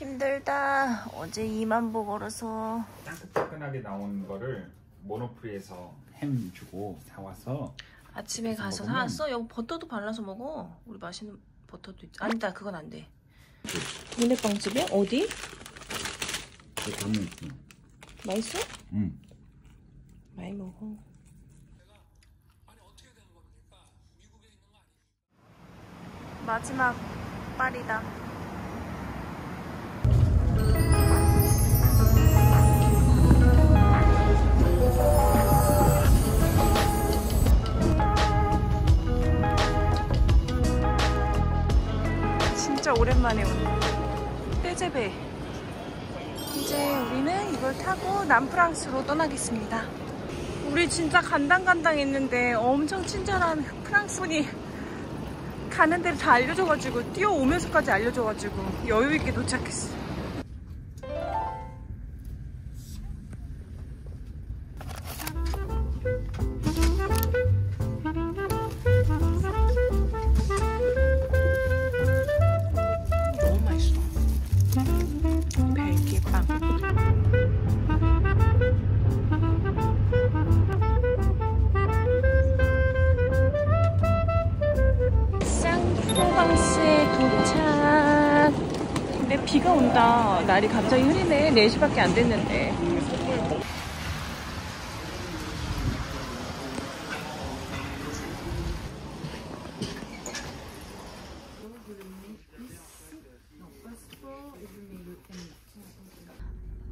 힘들다. 어제 2만 보 걸어서. 따끈따끈하게 나온 거를 모노프리에서 햄 주고 사와서 아침에 가서 사왔어? 여기 버터도 발라서 먹어. 우리 맛있는 버터도 있지. 아니다, 그건 안 돼. 문해빵집에? 어디? 맛있어? 응. 많이 먹어. 마지막 파리다. 진짜 오랜만에 오는 떼제베. 이제 우리는 이걸 타고 남프랑스로 떠나겠습니다. 우리 진짜 간당간당했는데 엄청 친절한 프랑스분이 가는 데를 다 알려줘가지고, 뛰어오면서까지 알려줘가지고 여유있게 도착했어. 너무 맛있어. 벨기에빵. 프랑스에 도착. 근데 비가 온다. 날이 갑자기 흐리네. 4시밖에 안 됐는데.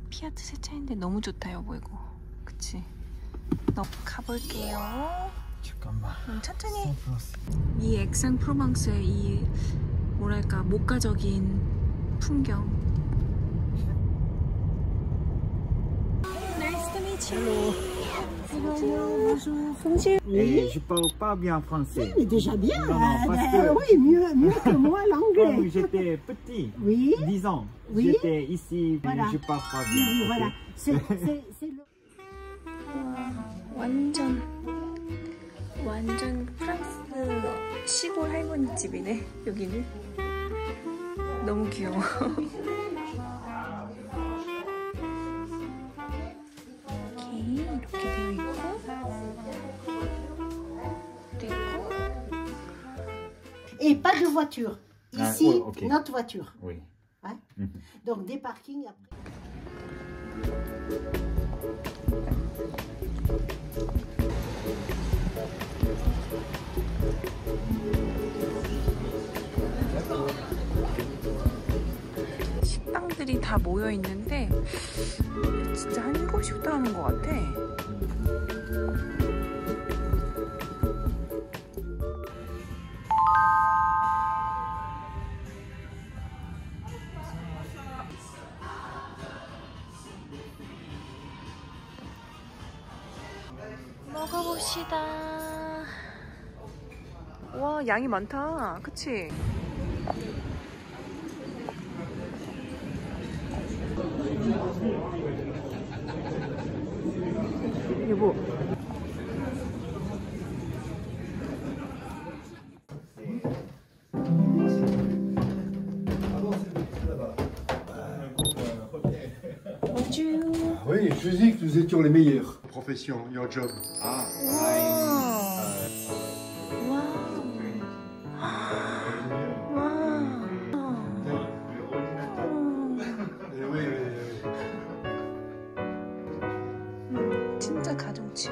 피아트 새 차인데 너무 좋다 여보 이거. 그치? 너 가볼게요. 잠깐만. 천천히. 이 액상프로망스의 이 뭐랄까 목가적인 풍경. Nice to meet you. Hello. Bonjour. Et je parle pas bien français. Mais déjà bien. Non, non, parce que Oui, mieux que moi l'anglais. quand j'étais petit, Oui. 10 ans, Oui. j'étais ici, Voilà. je parle pas bien. Oui, ok. voilà. C'est le... 완전 프랑스 시골 할머니 집이네 여기는. 너무 귀여워. 이렇게 되어 있고 그리고 Et pas de voiture. Ah, Ici, ouais, ok. notre voiture. Oui. Hein? Donc des parkings après. 식당들이 다 모여 있는데 진짜 한 7시부터 하는 것 같아. 먹어봅시다. 와, 양이 많다. 그치? 여보. Oui, je dis que nous étions les meilleurs. Profession, your job. Ah, Oui, oui, oui. 진짜 가정집.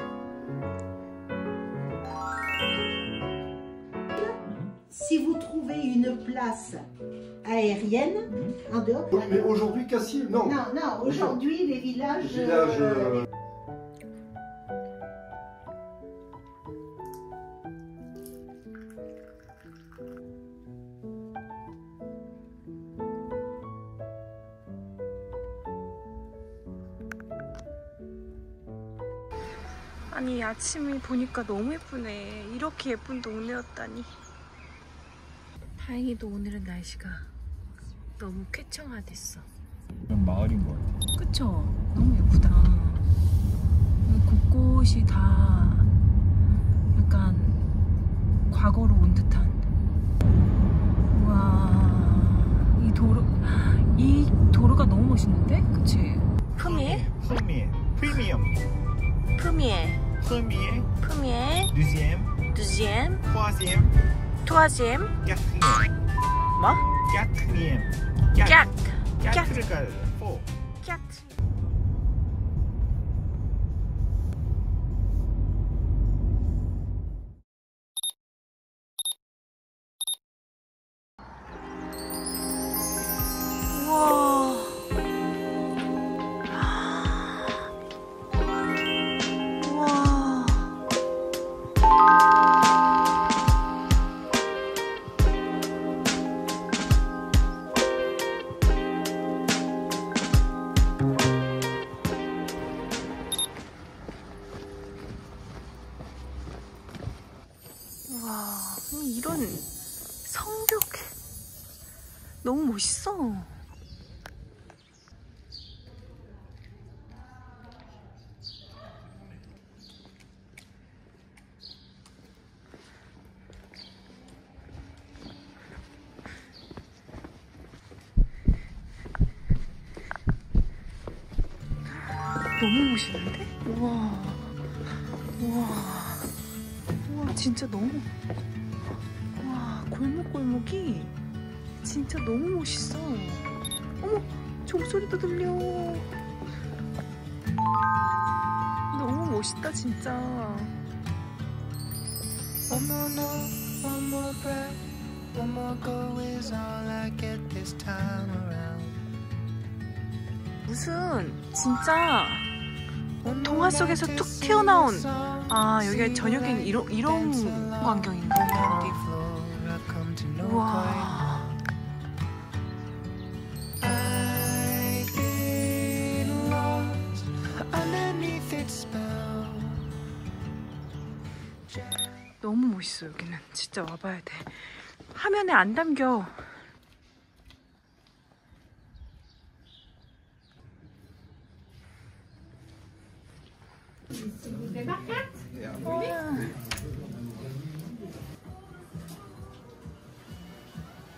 Si vous trouvez une place aérienne en dehors. Mais aujourd'hui, Cassier, non. Non, non, aujourd'hui les villages. Les villages, 아니 아침에 보니까 너무 예쁘네. 이렇게 예쁜 동네였다니. 다행히도 오늘은 날씨가 너무 쾌청하댔어. 이런 마을인 것 같아. 그쵸? 너무 예쁘다. 곳곳이 다 약간 과거로 온 듯한. 와, 이 뷰가 너무 멋있는데? 그치? 프미에? 프리미엄. 프미에. 프리미에. 프미에. 두지엠. 두지엠. 포아지엠. 투아지엠. 까트리엠. 뭐? 까트리엠. 깍. 까트르가 4. 깍. 우와. 우와. 우와, 이런 성벽 너무 멋있어. 너무 멋있는데? 우와. 우와. 우와, 진짜 너무. 와, 골목골목이 진짜 너무 멋있어. 어머, 종소리도 들려. 너무 멋있다, 진짜. One more note, one more breath, one more go is all I get this time around. 무슨 진짜 동화 속에서 툭 튀어나온, 아, 여기가 저녁엔 이런 광경인가 보다. 우와. I've been lost underneath its spell. 너무 멋있어. 여기는 진짜 와봐야 돼. 화면에 안 담겨.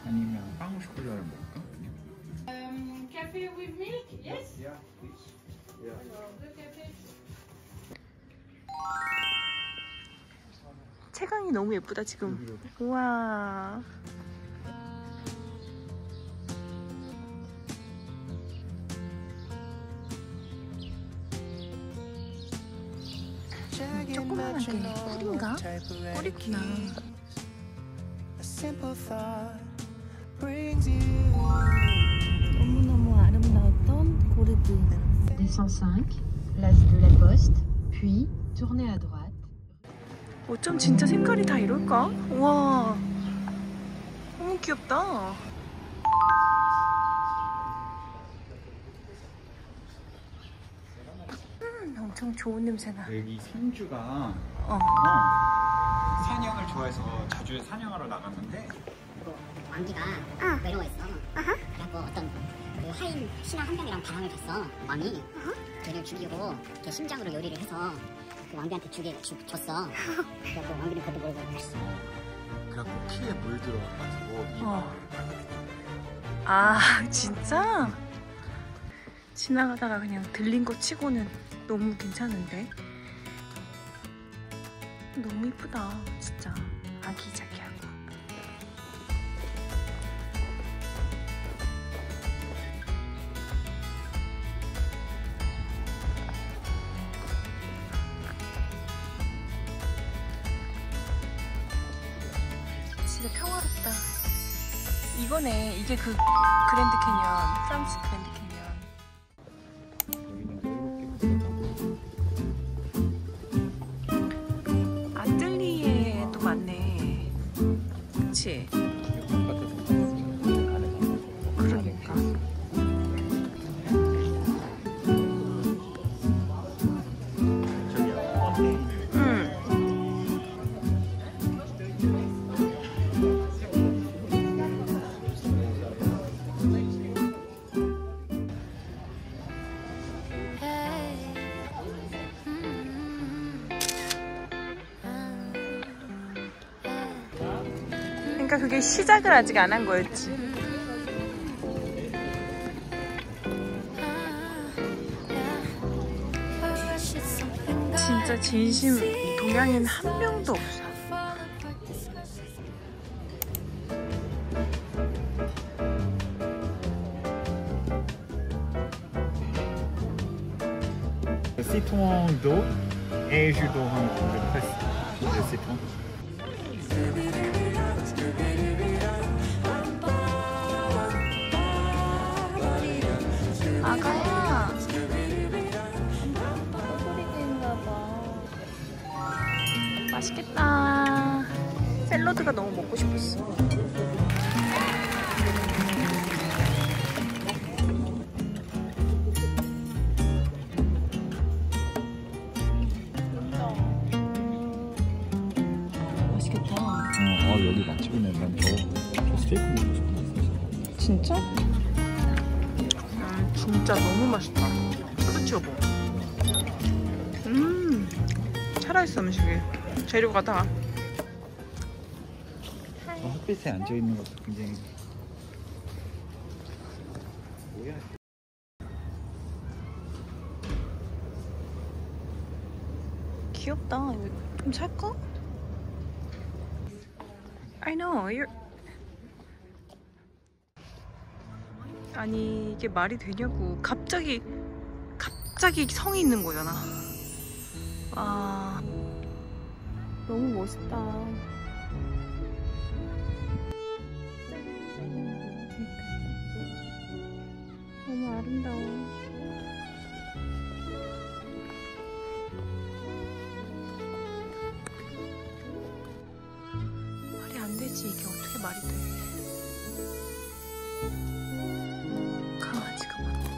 아니면 빵 초콜릿을 먹을까? Café with milk? Yes? The café. 채광이 너무 예쁘다 지금. 우와. 조그만한 게 꿀인가? 꿀이구나. A simple thought brings you. 너무너무 아름다웠던 고르드. Descends 5, place de la Poste, puis tournez à droite. 어쩜 진짜 색깔이 다 이럴까? 우와. 너무 귀엽다. 엄청 좋은 냄새나. 여기 손주가 사냥을 좋아해서 자주 사냥하러 나갔는데 왕비가 외로워했어. 그래갖고 어떤 그 하인 신하 한 명이랑 바람을 폈어. 왕이 걔를 죽이고 걔 심장으로 요리를 해서 그 왕비한테 줬어. 그래갖고 왕비는 그것도 모르고 그랬어. 그래갖고 피에 물들어가지고 이 마을을 빨갛게. 아, 진짜? 지나가다가 그냥 들린 거 치고는 너무 괜찮은데? 너무 이쁘다, 진짜. 아기자기하고. 진짜 평화롭다. 이거네. 이게 그 그랜드 캐니언. 프랑스 그랜드 캐니언. 아뜰리에도 많네. 그치? 그러니까. 그러니까 그게 시작을 아직 안 한 거였지. 진짜 진심 동양인 한 명도 없어. 시통도 에이주도 한번 했어. 시통. 아가야. 맛있겠다. 샐러드가 너무 먹고 싶었어. 맛있겠다. 여기 맛집이네. 난 저 스테이크 먹고 싶었어. 진짜? 진짜 너무 맛있다. 그치 여보? 살아있어 음식이. 재료가 다. 햇빛에 앉아 있는 것도 굉장히 뭐야? 귀엽다. 이거 좀 살까? I know. 아니 이게 말이 되냐고. 갑자기 성이 있는 거잖아. 와 너무 멋있다. 너무 아름다워. 말이 안 되지. 이게 어떻게 말이 돼? 강아지가 많아.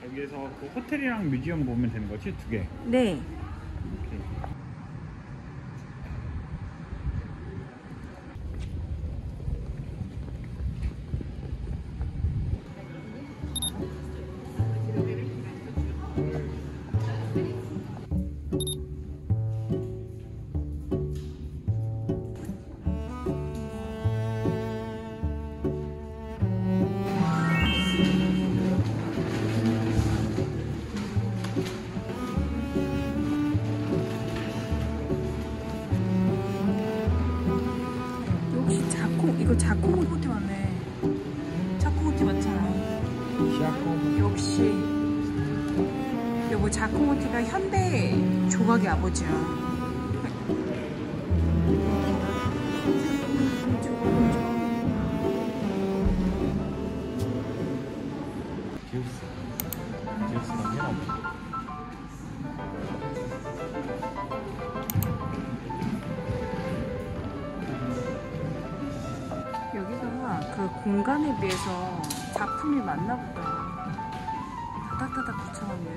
여기에서 그 호텔이랑 뮤지엄 보면 되는 거지? 두 개. 네. 이거 자코모티 맞네. 자코모티 맞잖아. 역시 여보, 자코모티가 현대 조각의 아버지야. 디오스랑 해놔. 여기가 그 공간에 비해서 작품이 많나 보다. 다닥다닥 붙여놨네.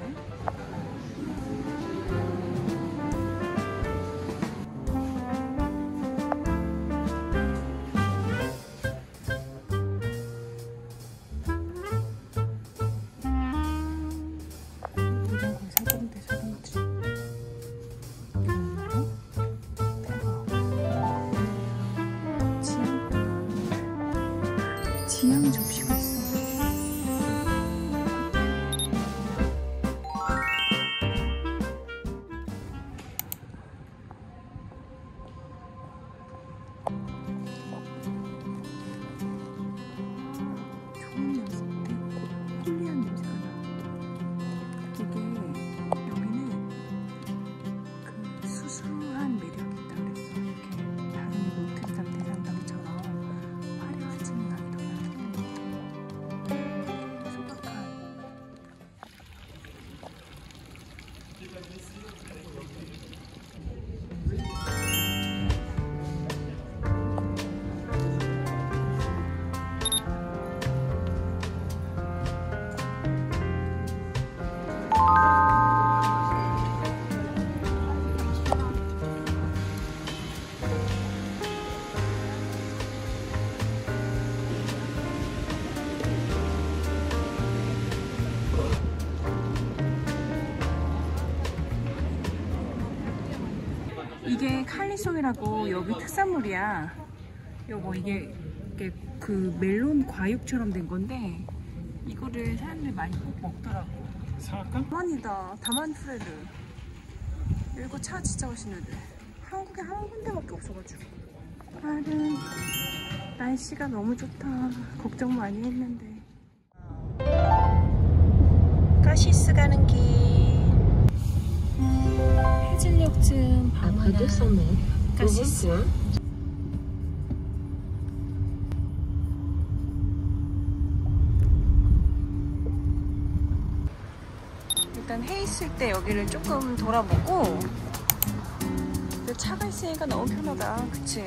이런 걸 사던데 사던지. 지향 접시가 있어. 이게 칼리송이라고 여기 특산물이야. 요거 이게 그 멜론 과육처럼 된 건데 이거를 사람들이 많이 꼭 먹더라고. 사갈까? 다만이다. 다만 프레드. 이거 차 진짜 맛있는데 한국에 한 군데밖에 없어가지고. 하여튼 날씨가 너무 좋다. 걱정 많이 했는데. 카시스 가는 길. 해질녘쯤 Après 200 mètres, 카시스. 일단 해 있을 때 여기를 조금 돌아보고. 근데 차가 있으니까 너무 편하다. 그치?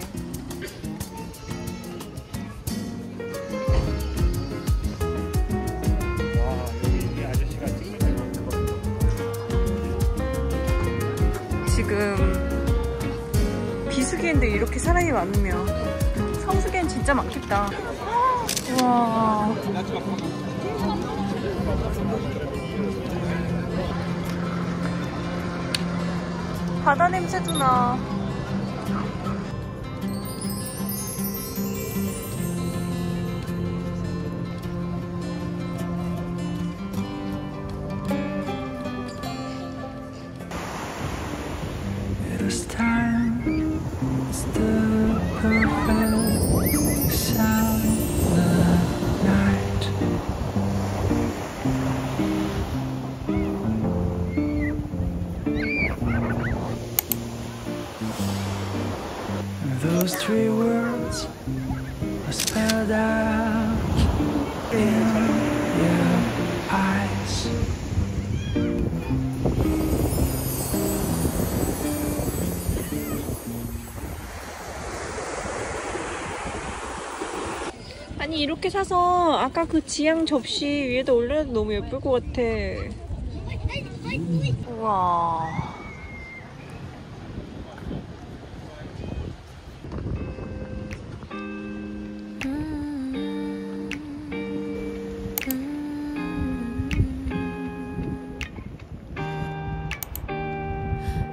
지금 비수기인데 이렇게 사람이 많으면 성수기엔 진짜 많겠다. 와. 바다 냄새도 나. This time it's the perfect silent night. Those three words are spelled out in your eyes. 아니 이렇게 사서 아까 그 지향 접시 위에다 올려도 너무 예쁠 것 같아. 우와.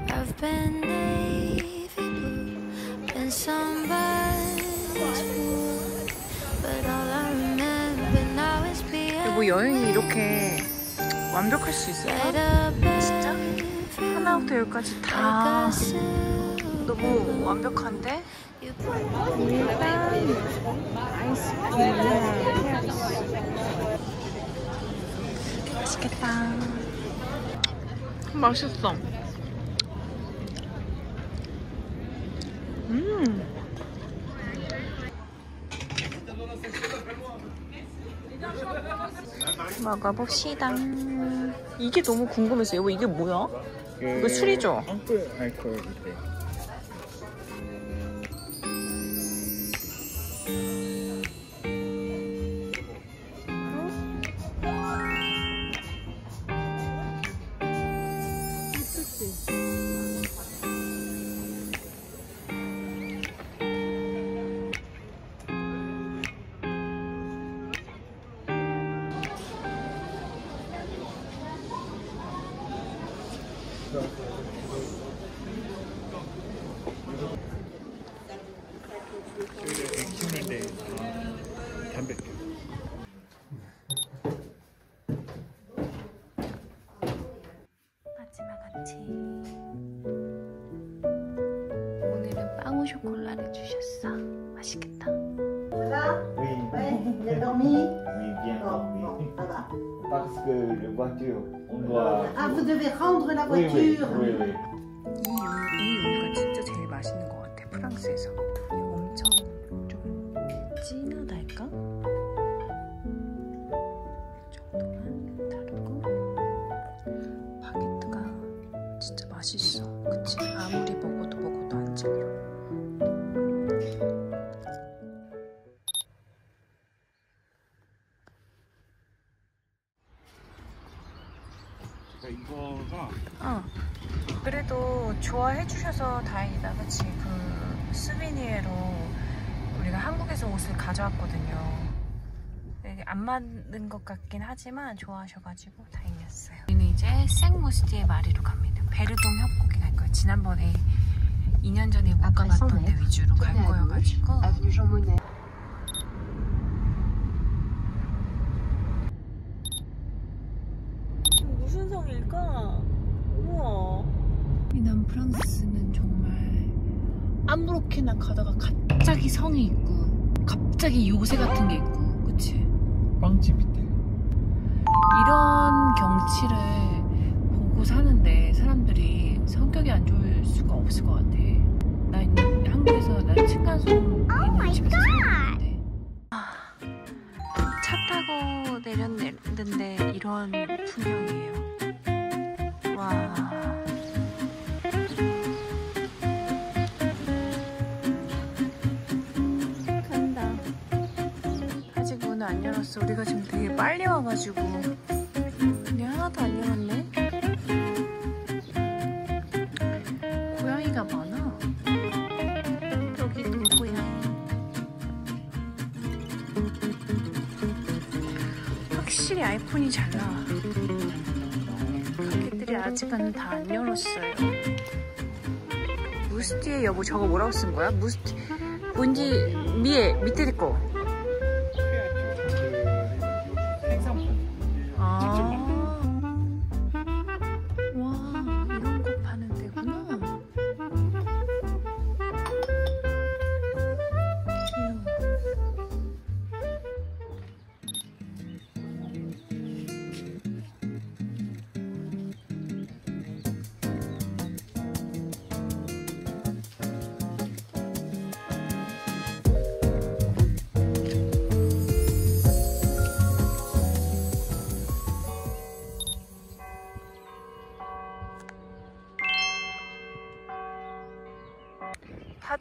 I've been navy blue, been somebody's fool, but all I remember now is being 여보 여행이 이렇게 완벽할 수 있어요? 진짜? 하나부터 열까지 다 너무 완벽한데? 일단 아이스크림을 해야겠어. 맛있겠다. 맛있어. 먹어봅시다. 이게 너무 궁금했어요. 여보 이게 뭐야? 이거 술이죠? 알코올 때. 액션인데 담백해. 마지막 같이 오늘은 빵우 쇼콜라를 주셨어. 맛있겠다. Oui. Ouais, il a dormi. Oui, bien Bon, dormi. ça va. Parce que la voiture, on doit. Ah, vous devez rendre la Oui, oui, voiture. oui, oui. 이 요리가 진짜 제일 맛있는 것 같아. 프랑스에서. 엄청 좀 진하달까? 이 정도만 다르고 바게트가 진짜 맛있어. 그치? 아무리 먹어도 안 질려. 이거가 그래도 좋아해 주셔서 다행이다. 그치? 그 스비니에로 우리가 한국에서 옷을 가져왔거든요. 이게 안 맞는 것 같긴 하지만 좋아하셔가지고 다행이었어요. 우리는 이제 생모스티에 마리로 갑니다. 베르동 협곡에 갈 거예요. 지난번에 2년 전에 못 가봤던 데 위주로 갈 거여가지고. 무슨 성일까? 우와. 이 남프랑스는 정말 아무렇게나 가다가 갑자기 성이 있고 갑자기 요새 같은 게 있고, 그치? 빵집 있대. 이런 경치를 보고 사는데 사람들이 성격이 안 좋을 수가 없을 것 같아. 나 한국에서 나 층간소음 있는 집에서 살았는데 차 타고 내렸는데 이런 풍경이에요. 와. 간다. 아직 문을 안 열었어. 우리가 지금 되게 빨리 와가지고 문이 하나도 안 열었네. 고양이가 많아. 여기도 고양이. 확실히 아이폰이 잘 나와. 가게들이 아직은 다 안 열었어요. 무스티의 여보, 저거 뭐라고 쓴 거야? 무스티 뭔지 밑에 거.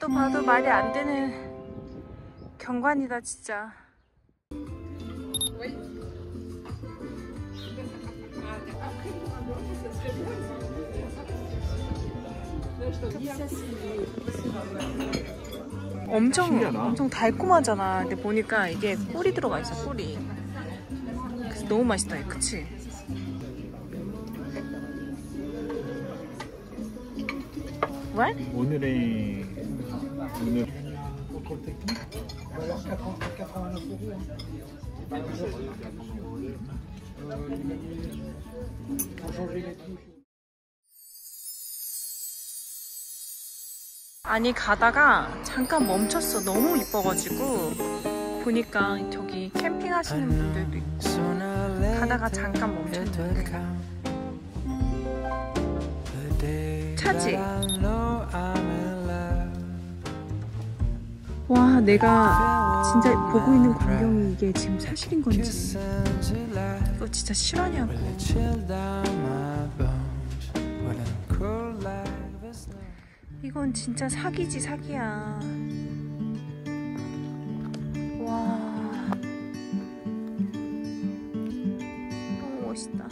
봐도 말이 안 되는 경관이다 진짜. 엄청 달콤하잖아. 근데 보니까 이게 꿀이 들어가 있어, 꿀이. 그래서 너무 맛있다, 그치? What? 오늘 아니 가다가 잠깐 멈췄어. 너무 이뻐가지고. 보니까 저기 캠핑하시는 분들도 있고 가다가 잠깐 멈췄는데 차지? 와, 내가 진짜 보고 있는 광경이 이게 지금 사실인 건지 이거 진짜 실화냐고. 이건 진짜 사기지, 사기야. 와, 너무 멋있다.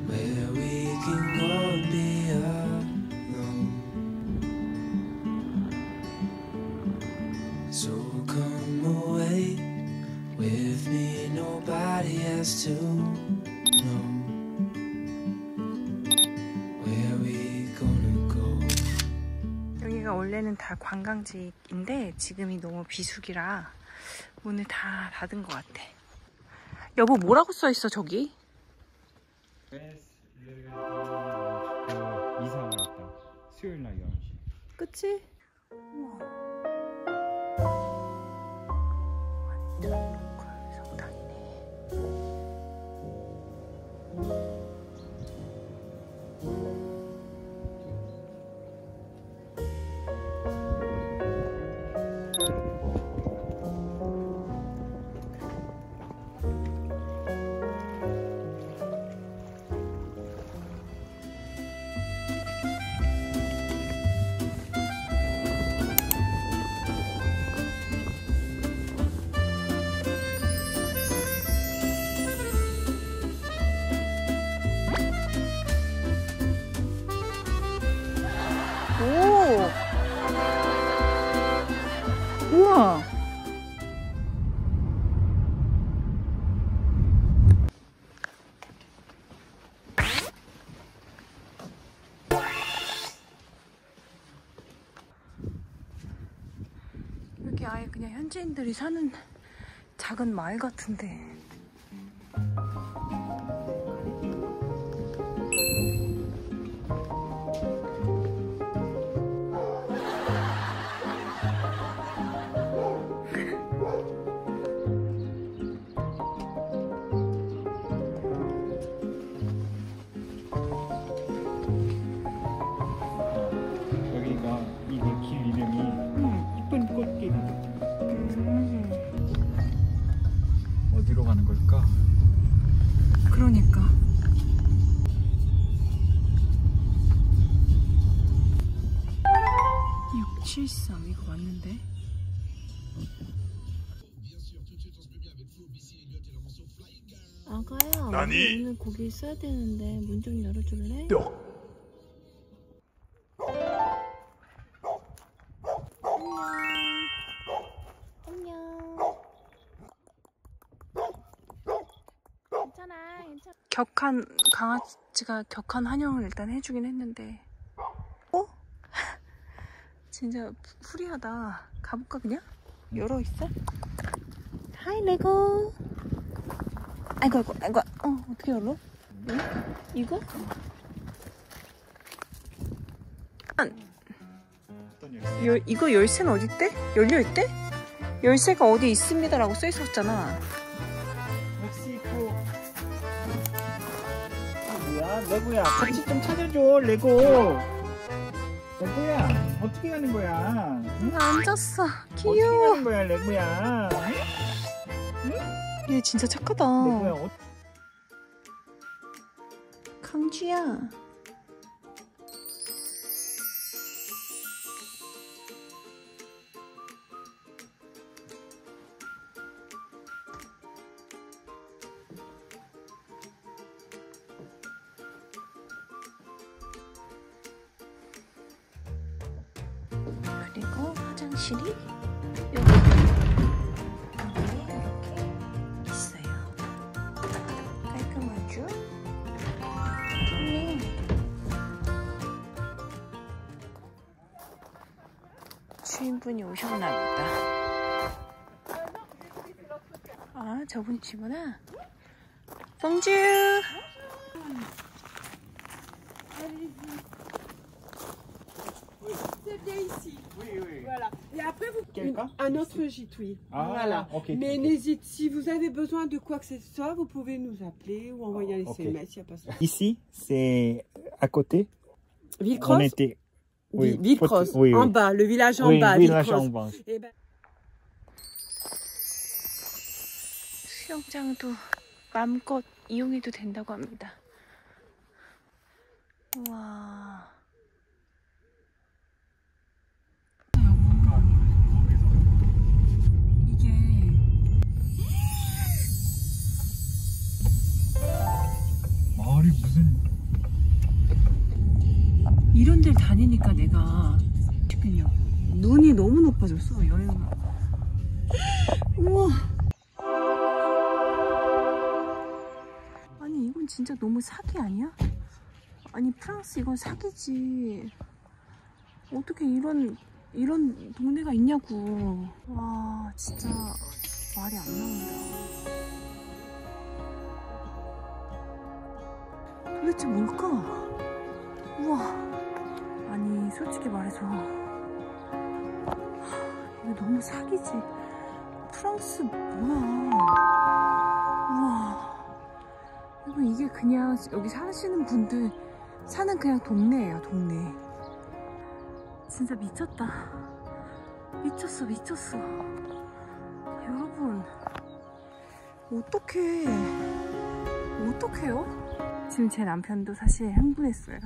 Where we can go and be alone. So come away with me, nobody has to know. Where we gonna go? 여기가 원래는 다 관광지인데 지금이 너무 비수기라 문을 다 닫은 것 같아. 여보, 뭐라고 써있어 저기? 이사가 있다. 수요일 날 11시. 그치? 우와. 완전 로컬 성당이네. 이게 아예 그냥 현지인들이 사는 작은 마을 같은데. 어디로 가는 걸까? 그러니까 673 이거 맞는데? 아가야, 오늘 거기 있어야 되는데 문 좀 열어줄래? 격한 강아지가 격한 환영을 일단 해주긴 했는데, 어? 진짜 후리하다. 가볼까 그냥? 열어 있어? 하이 레고. 아이고 어떻게 열어? 응? 이거? 이거 열쇠는 어디 있대? 열려 있대? 열쇠가 어디 있습니다라고 써 있었잖아. 역시 있고. 뭐야, 레고야, 같이 좀 찾아줘, 레고. 레고야, 어떻게 가는 거야? 응? 앉았어. 어떻게 귀여워. 가는 거야, 레고야? 얘 진짜 착하다. 레고야, 강쥐야. 그리고 화장실이 여기 이렇게 있어요. 깔끔하죠? 주인분이 오셨나 보다. 아, 저분이구나. 봉주. C'est bien ici. Oui. Voilà. Et après, Quelqu'un? un autre gîte, oui. Ah, voilà. ok. Mais n'hésite, si vous avez besoin de quoi que ce soit, vous pouvez nous appeler ou envoyer un SMS. Y a pas ça. Ici, c'est à côté. Villecroze. On était. Oui, Villecroze. oui. En bas, le village en bas. village Villecroze. en bas. Eh ben... 수영장도 마음껏 이용해도 된다고 합니다. 우와. 이게 마을이 무슨 이런 데를 다니니까 내가 그냥 눈이 너무 높아졌어. 여행을. 우와. 아니 이건 진짜 너무 사기 아니야? 아니 프랑스 이건 사기지. 어떻게 이런 동네가 있냐고. 와 진짜 말이 안 나온다. 도대체 뭘까? 우와. 아니 솔직히 말해서 이거 너무 사기지. 프랑스 뭐야. 우와. 여러분 이게 그냥 여기 사시는 분들 사는 그냥 동네예요. 동네. 진짜 미쳤다. 미쳤어. 여러분 어떡해요? 지금 제 남편도 사실 흥분했어요.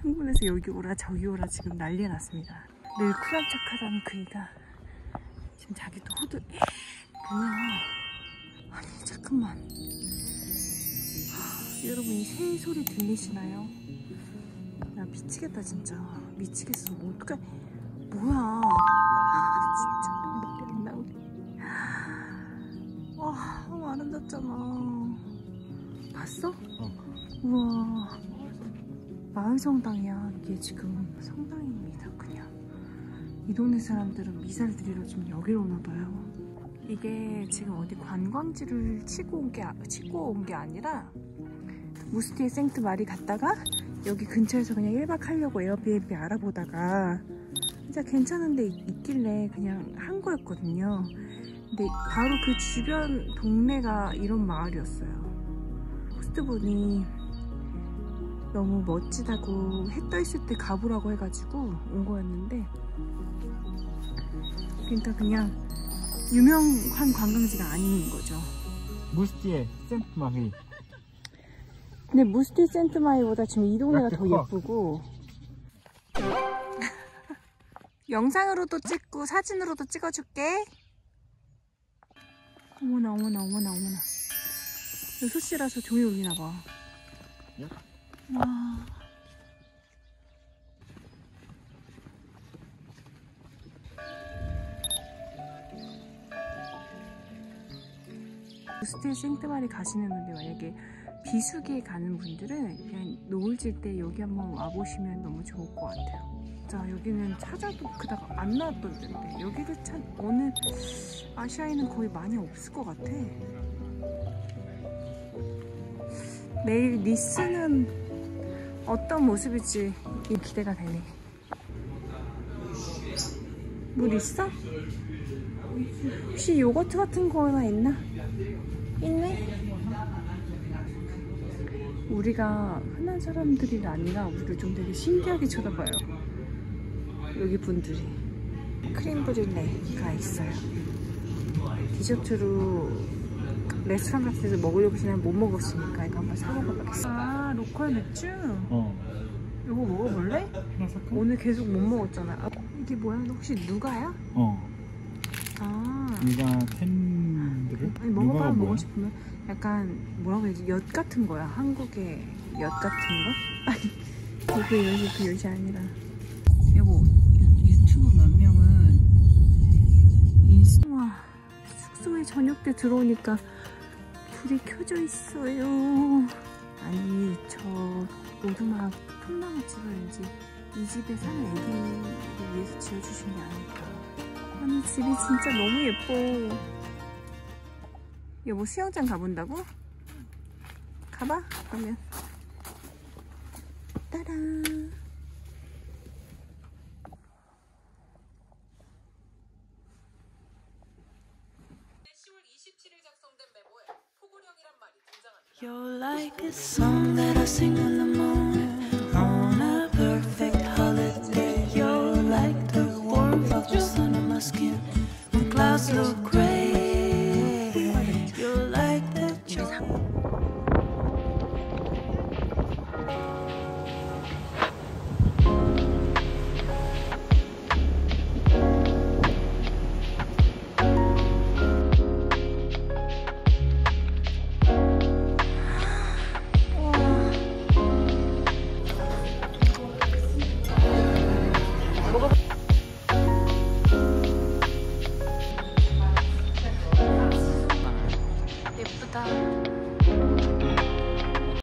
흥분해서 여기 오라 저기 오라 지금 난리가 났습니다. 늘 쿨한 척하던 그이가 지금 자기도 뭐야. 아니 잠깐만. 여러분 이 새 소리 들리시나요? 나 미치겠다 진짜. 미치겠어. 뭐 어떡해. 뭐야. 진짜 말이 안 나오네. 와 너무 아름답잖아. 봤어? 우와. 마을 성당이야. 이게 지금 성당입니다. 그냥 이 동네 사람들은 미사를 드리러 지금 여기로 오나 봐요. 이게 지금 어디 관광지를 치고 온 게 아니라 무스티에 생트 마리 갔다가 여기 근처에서 그냥 1박 하려고 에어비앤비 알아보다가 진짜 괜찮은 데 있길래 그냥 한 거였거든요. 근데 바로 그 주변 동네가 이런 마을이었어요. 호스트분이 너무 멋지다고 해 떠 있을 때 가보라고 해가지고 온 거였는데, 그러니까 그냥 유명한 관광지가 아닌 거죠. 무스티에 센트마리. 근데 무스티 센트마리보다 지금 이 동네가 더 예쁘고 영상으로도 찍고 사진으로도 찍어줄게. 어머나 어머나 어머나 어머나. 6시라서 종이 울리나봐. 와. 무스티 생트마리 가시는 분들 만약에 비수기에 가는 분들은 그냥 노을 질 때 여기 한번 와보시면 너무 좋을 것 같아요. 자, 여기는 찾아도 그닥 안 나왔던 데인데 여기를 어느 아시아에는 거의 많이 없을 것 같아. 내일 니스는 어떤 모습일지 기대가 되네. 물 있어? 혹시 요거트 같은 거 하나 있나? 있네? 우리가 흔한 사람들이 아니라 우리를 좀 되게 신기하게 쳐다봐요. 여기 분들이. 크림 브릴레가 있어요. 디저트로 레스토랑 같은 데서 먹으려고 했는데 못 먹었으니까 이거 한번 사먹어봐야겠어. 아, 로컬 맥주? 이거 먹어볼래? 하나 살까? 오늘 계속 못 먹었잖아. 아, 이게 뭐야? 혹시 누가야? 아, 누가 캔들? 아니, 먹어봐. 먹고 싶으면 약간 뭐라고 해야지? 엿 같은 거야. 한국의 엿 같은 거? 아니, 이거 엿이 그 엿이 아니라. 여보, 유튜브 몇 명은 와, 숙소에 저녁 때 들어오니까 불이 켜져 있어요. 아니, 저 오두막 통나무집을 왠지 이 집에 사는 애기를 위해서 지어주신 게 아닐까. 아니, 집이 진짜 너무 예뻐. 여보, 수영장 가본다고? 가봐, 그러면. 따란. You're like a song that I sing in the morning on a perfect holiday. You're like the warmth of the sun on my skin when clouds look